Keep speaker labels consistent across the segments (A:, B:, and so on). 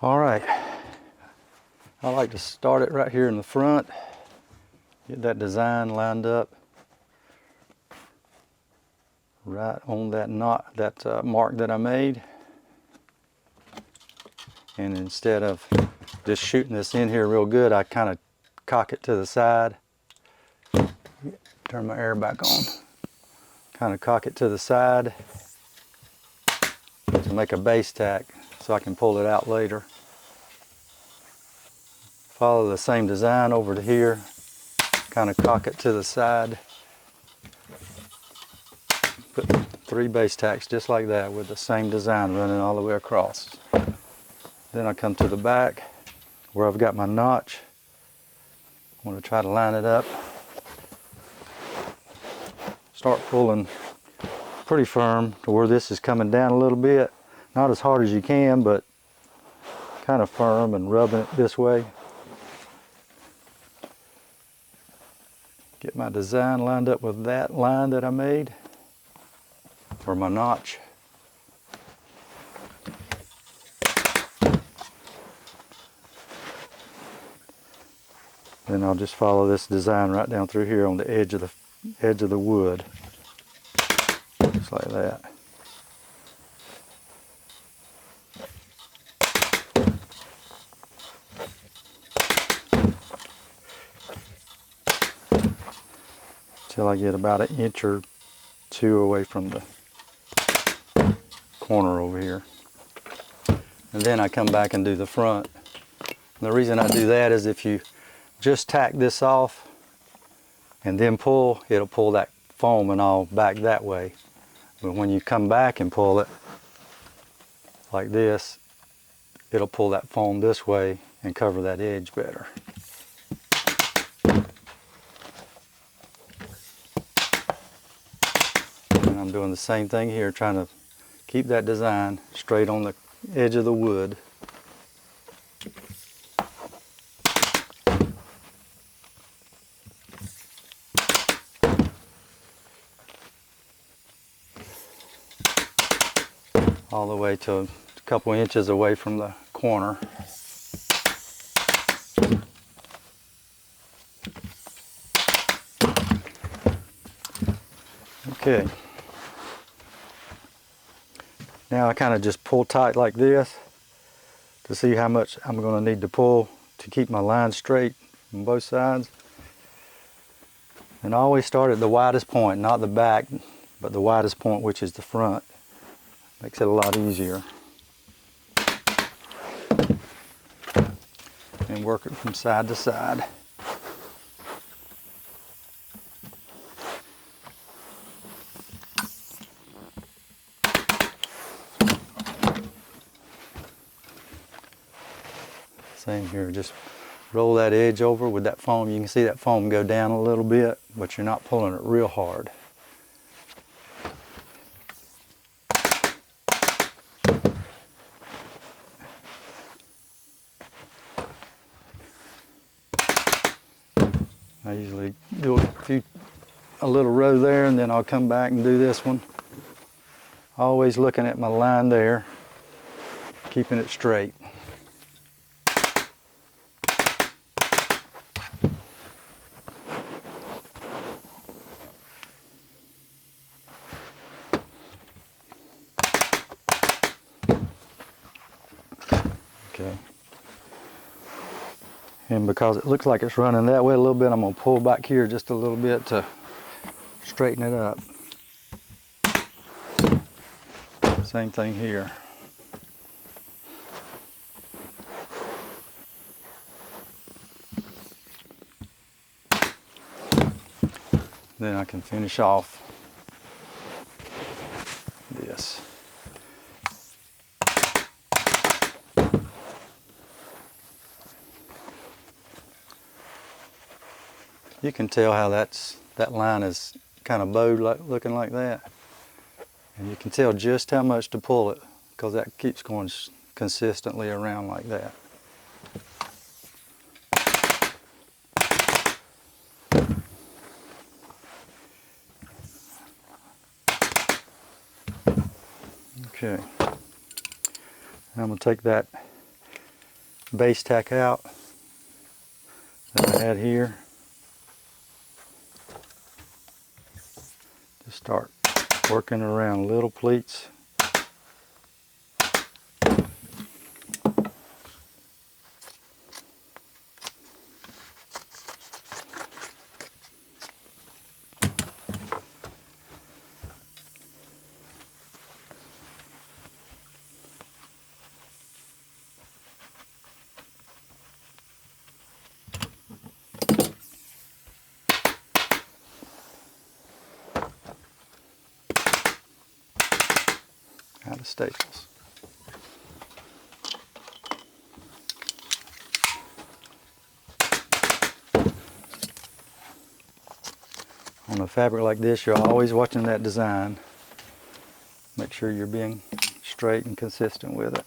A: All right, I like to start it right here in the front, get that design lined up right on that knot, that mark that I made. And instead of just shooting this in here real good, I kind of cock it to the side. Turn my air back on. Kind of cock it to the side to make a base tack so I can pull it out later. Follow the same design over to here, kind of cock it to the side. Put 3 base tacks just like that with the same design running all the way across. Then I come to the back where I've got my notch. I want to try to line it up. Start pulling pretty firm to where this is coming down a little bit. Not as hard as you can, but kind of firm, and rubbing it this way. Get my design lined up with that line that I made, or my notch. Then I'll just follow this design right down through here on the edge of the wood, just like that. Till I get about 1 inch or 2 away from the corner over here. And then I come back and do the front. And the reason I do that is if you just tack this off and then pull, it'll pull that foam and all back that way. But when you come back and pull it like this, it'll pull that foam this way and cover that edge better. And I'm doing the same thing here, trying to keep that design straight on the edge of the wood. All the way to a couple inches away from the corner. Okay. Now I kind of just pull tight like this to see how much I'm going to need to pull to keep my line straight on both sides. And I always start at the widest point, not the back, but the widest point, which is the front. Makes it a lot easier. And work it from side to side. Same here, just roll that edge over with that foam. You can see that foam go down a little bit, but you're not pulling it real hard. I usually do a little row there, and then I'll come back and do this one. Always looking at my line there, keeping it straight. Okay. And because it looks like it's running that way a little bit, I'm going to pull back here just a little bit to straighten it up. Same thing here. Then I can finish off this. You can tell how that line is kind of bowed, looking like that. And you can tell just how much to pull it, because that keeps going consistently around like that. Okay. I'm going to take that base tack out that I had here. Just start working around little pleats. Out of staples. On a fabric like this, you're always watching that design. Make sure you're being straight and consistent with it.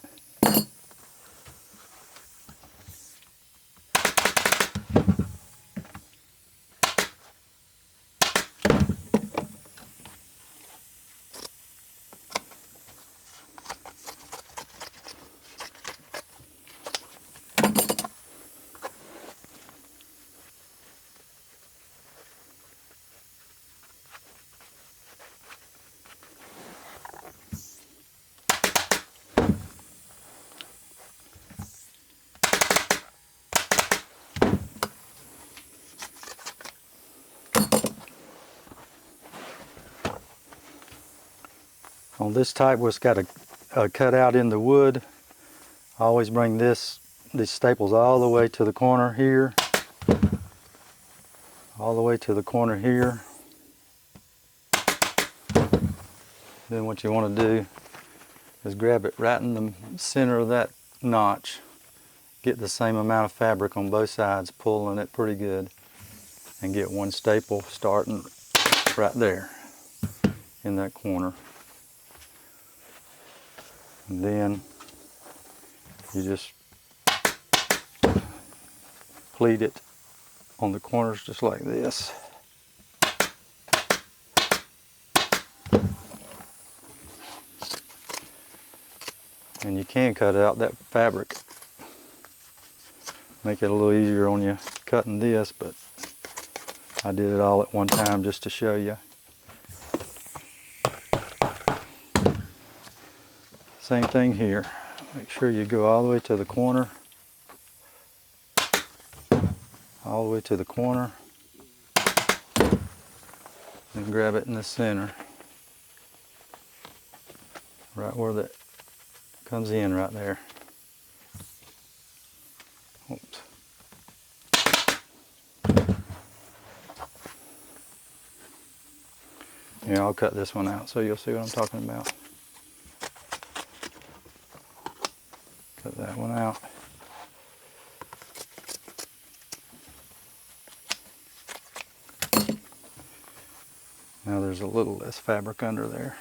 A: On this type where it's got a cutout in the wood, I always bring these staples all the way to the corner here, all the way to the corner here. Then what you want to do is grab it right in the center of that notch, get the same amount of fabric on both sides, pulling it pretty good, and get one staple starting right there in that corner. And then you just pleat it on the corners just like this. And you can cut out that fabric. Make it a little easier on you cutting this, but I did it all at one time just to show you. Same thing here. Make sure you go all the way to the corner. All the way to the corner. And grab it in the center. Right where that comes in right there. Oops. Here, I'll cut this one out so you'll see what I'm talking about. Cut that one out. Now there's a little less fabric under there.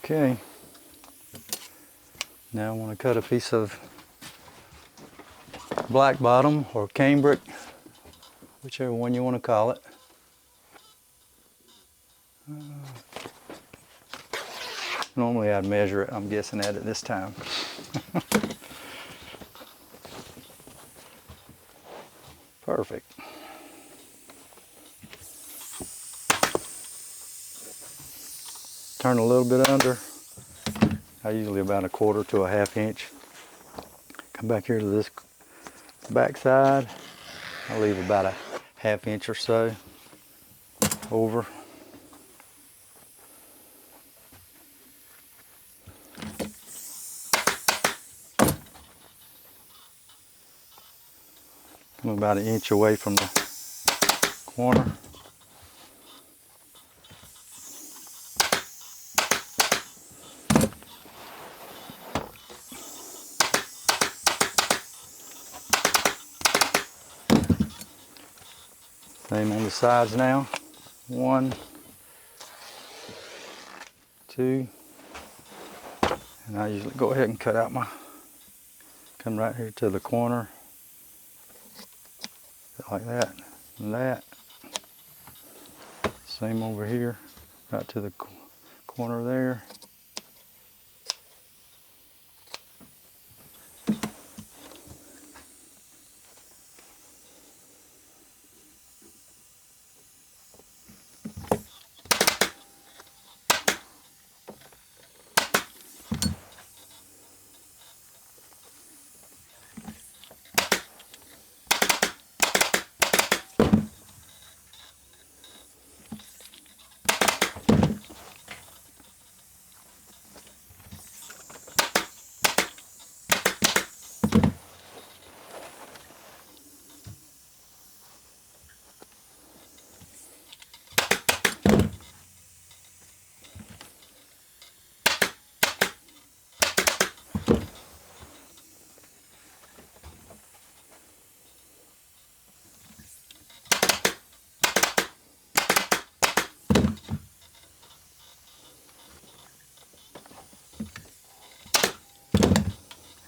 A: Okay. Now I want to cut a piece of black bottom or cambric, whichever one you want to call it. Normally I'd measure it, I'm guessing at it this time. Perfect. Turn a little bit under. I usually about 1/4 to 1/2 inch. Come back here to this back side. I'll leave about 1/2 inch or so over. I'm about 1 inch away from the corner. Same on the sides now. 1, 2, and I usually go ahead and cut out my Come right here to the corner, like that, and that. Same over here, right to the corner there.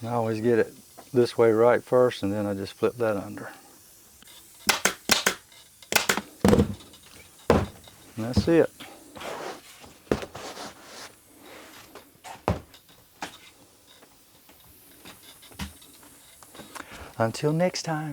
A: And I always get it this way right first, and then I just flip that under. And that's it. Until next time.